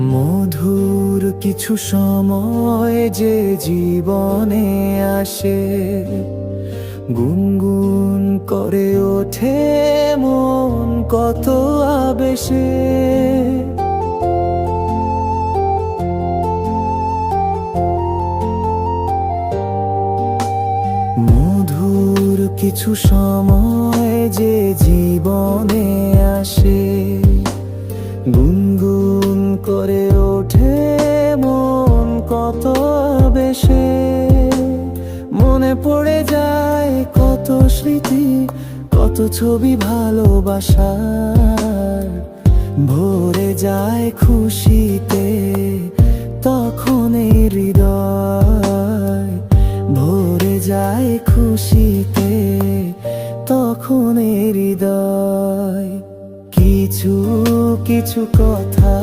মধুর কিছু সময় যে জীবনে আসে, গুনগুন করে ওঠে মন কত আবেশে। মধুর কিছু সময় যে জীবনে আসে, গুনগুন করে ওঠে মন কত বেশে। মনে পড়ে যায় কত স্মৃতি, কত ছবি ভালোবাসার। ভরে যায় খুশিতে তখন এই হৃদয়, ভরে যায় খুশিতে তখন এই হৃদয়। কিছু কিছু কথা